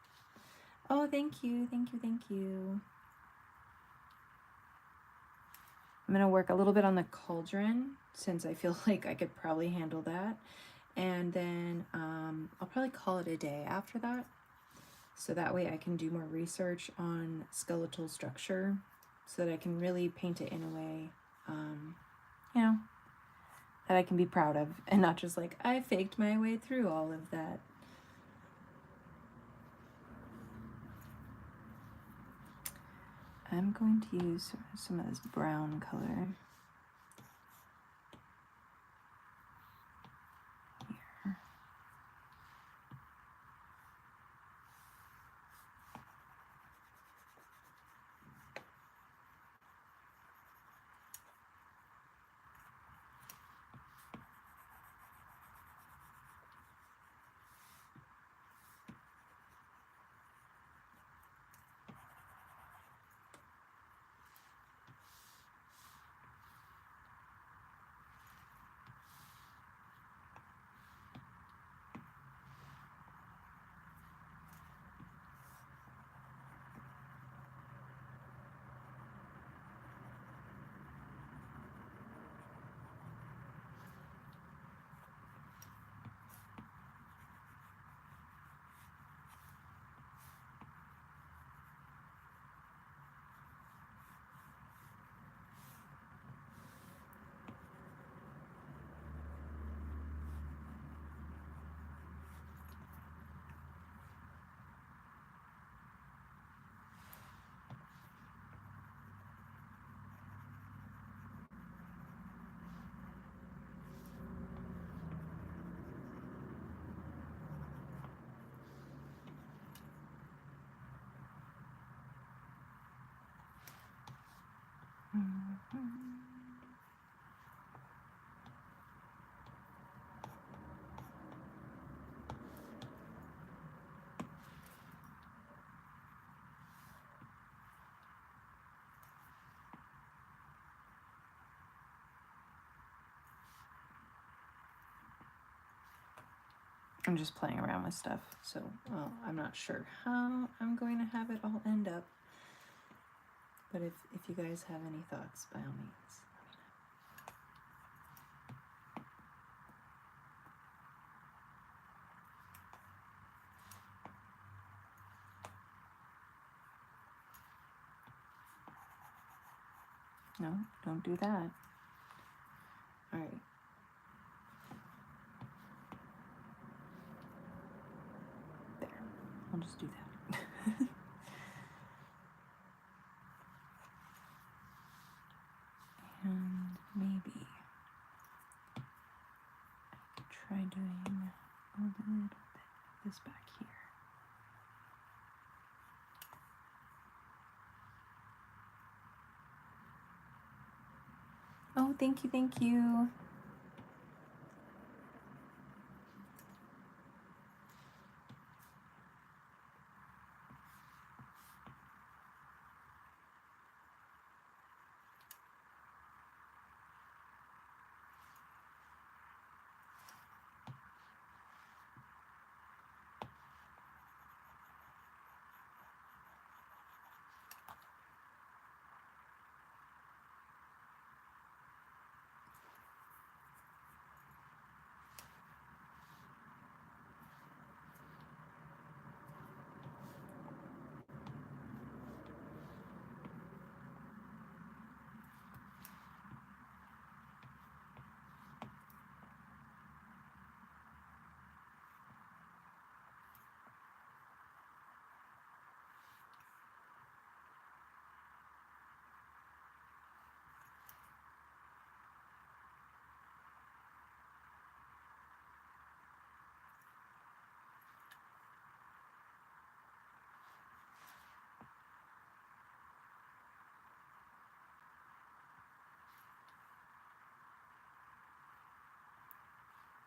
Oh, thank you, thank you, thank you. I'm going to work a little bit on the cauldron since I feel like I could probably handle that. And then I'll probably call it a day after that. So that way I can do more research on skeletal structure so that I can really paint it in a way, that I can be proud of and not just like, I faked my way through all of that. I'm going to use some of this brown color. Here. I'm just playing around with stuff, so I'm not sure how I'm going to have it all end up. But if you guys have any thoughts, by all means, let me know. No, don't do that. All right. There. I'll just do that. And maybe I could try doing a little bit of this back here. Oh, thank you, thank you.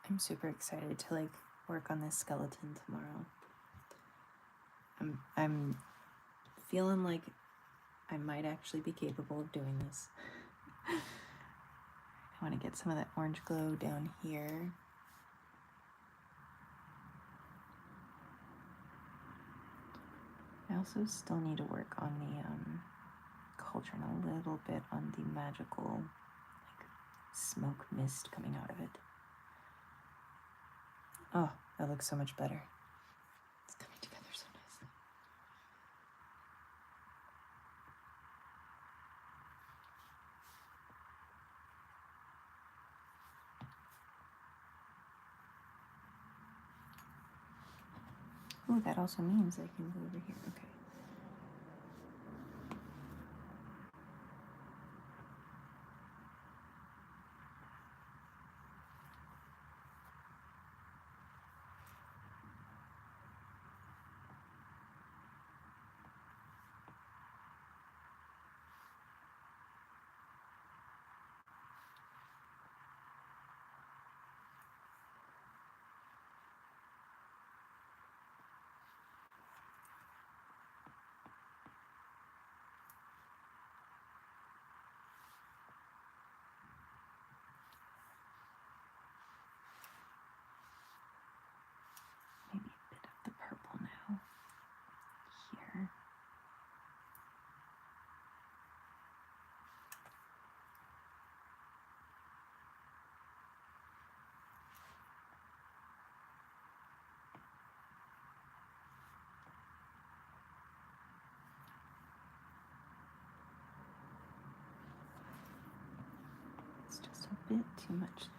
I'm super excited to like work on this skeleton tomorrow. I'm feeling like I might actually be capable of doing this. I want to get some of that orange glow down here. I also still need to work on the cauldron a little bit, on the magical like smoke mist coming out of it. Oh, that looks so much better. It's coming together so nicely. Oh, that also means I can go over here. Okay. Maybe a bit of the purple now. Here. It's just a bit too much there.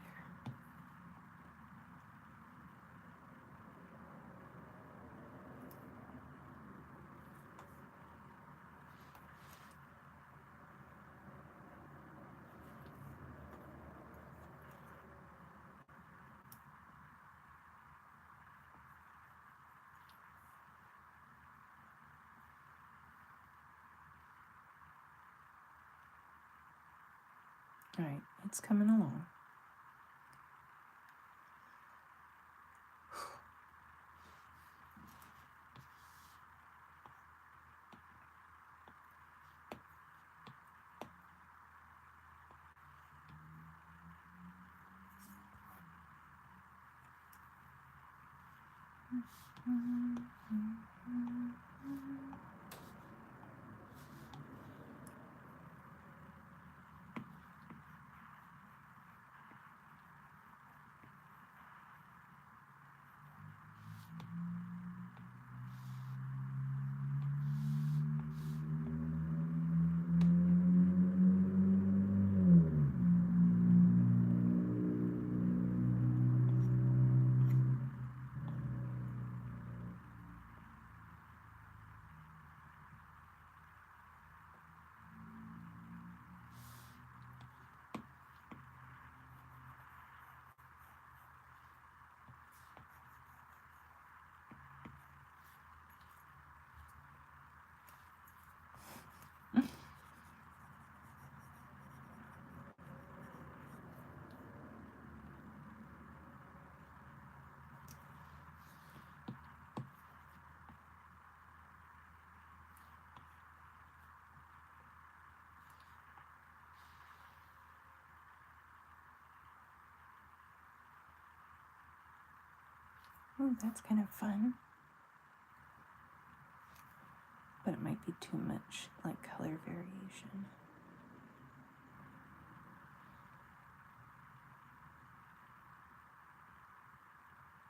All right, it's coming along. Oh, that's kind of fun. But it might be too much, like, color variation.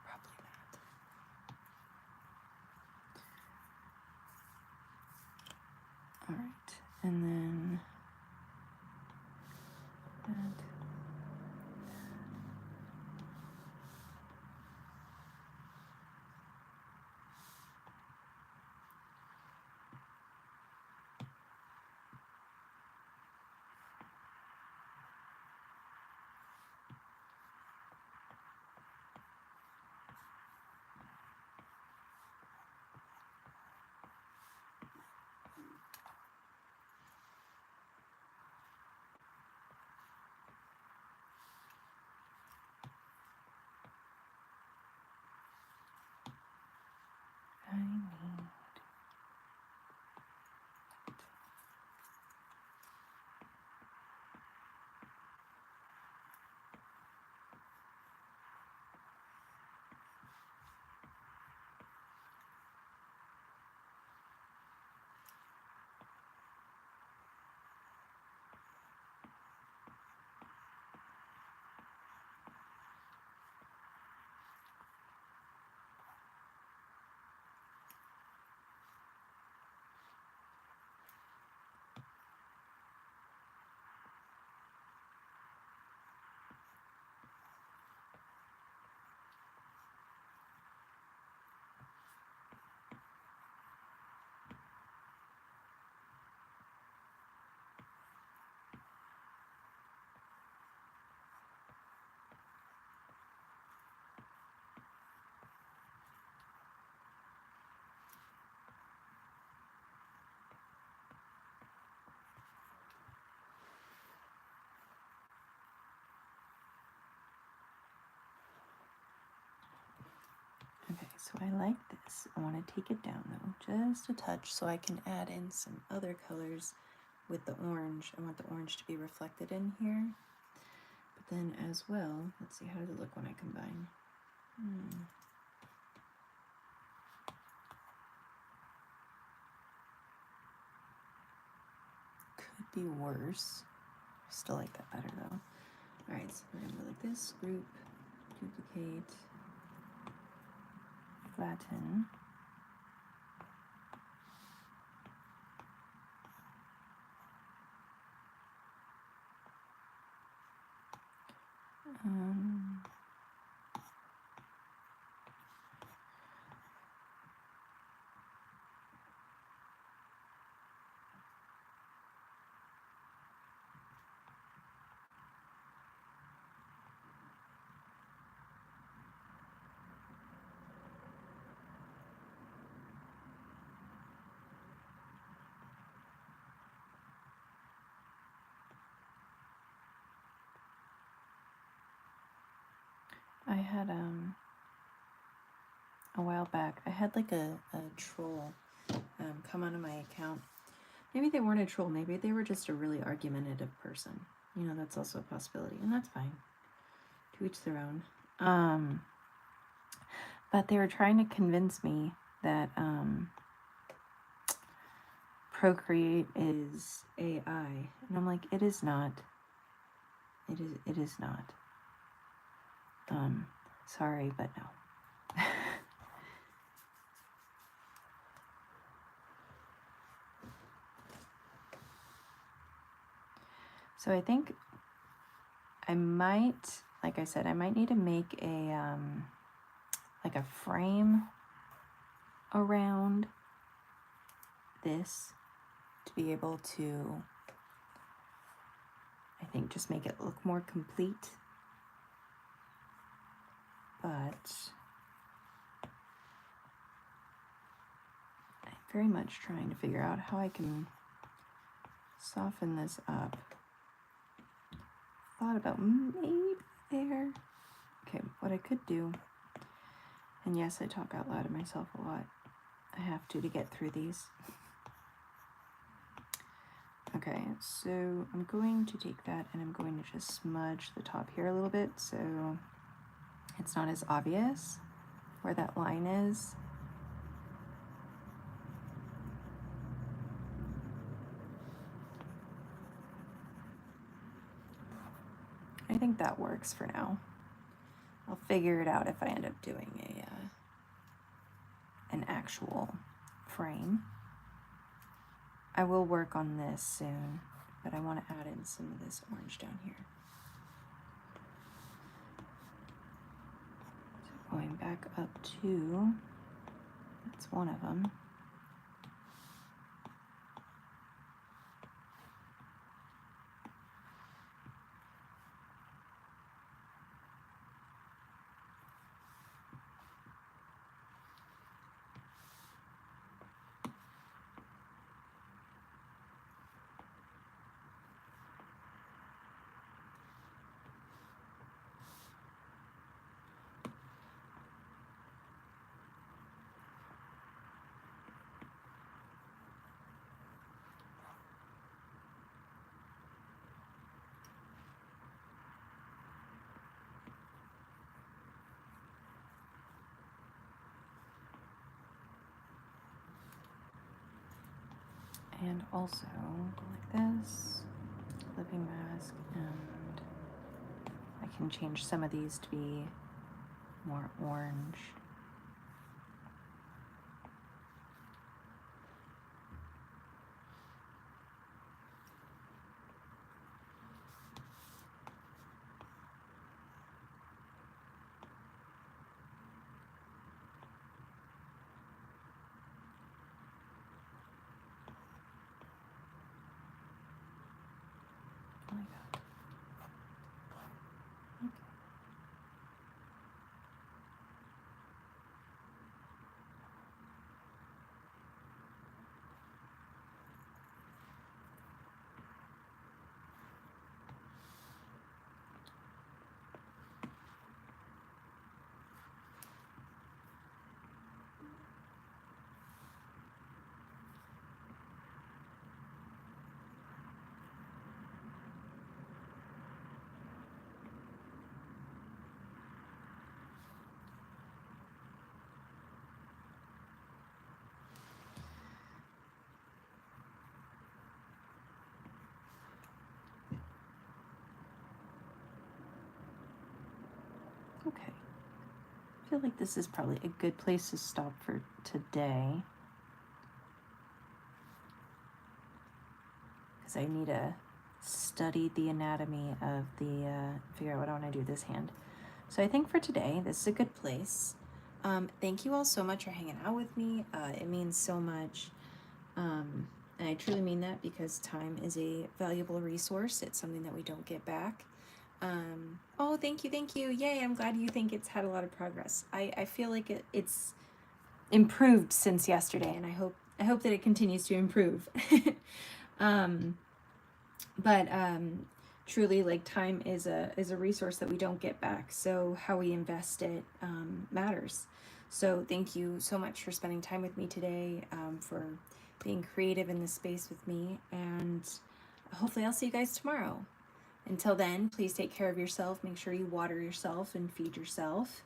Probably not. All right, and then that. I need. Okay, so I like this. I want to take it down though, just a touch, so I can add in some other colors with the orange. I want the orange to be reflected in here. But then as well, let's see, how does it look when I combine? Could be worse. Still like that better though. All right, so we're gonna go like this, group, duplicate, flatten. I had a while back, I had like a troll come onto my account. Maybe they weren't a troll, maybe they were just a really argumentative person. You know, that's also a possibility, and that's fine. To each their own. But But they were trying to convince me that Procreate is AI. And I'm like, it is not. It is not. Sorry, but no. So I think I might, like I said, I might need to make a like a frame around this to be able to, I think, just make it look more complete. But I'm very much trying to figure out how I can soften this up. Thought about maybe there. Okay, what I could do, and yes, I talk out loud to myself a lot. I have to get through these. Okay, so I'm going to take that and I'm going to just smudge the top here a little bit so it's not as obvious where that line is. I think that works for now. I'll figure it out if I end up doing an actual frame. I will work on this soon, but I want to add in some of this orange down here. So going back up to, that's one of them. And also like this, living mask, and I can change some of these to be more orange. Okay. I feel like this is probably a good place to stop for today, because I need to study the anatomy of the, figure out what I want to do this hand. So I think for today, this is a good place. Thank you all so much for hanging out with me. It means so much. And I truly mean that, because time is a valuable resource. It's something that we don't get back. Oh, thank you. Yay, I'm glad you think it's had a lot of progress. I feel like it's improved since yesterday, and I hope that it continues to improve. But truly, like, time is a resource that we don't get back, so how we invest it matters. So thank you so much for spending time with me today, for being creative in this space with me, and hopefully I'll see you guys tomorrow. Until then, please take care of yourself. Make sure you water yourself and feed yourself.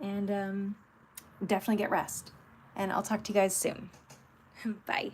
And definitely get rest. And I'll talk to you guys soon. Bye.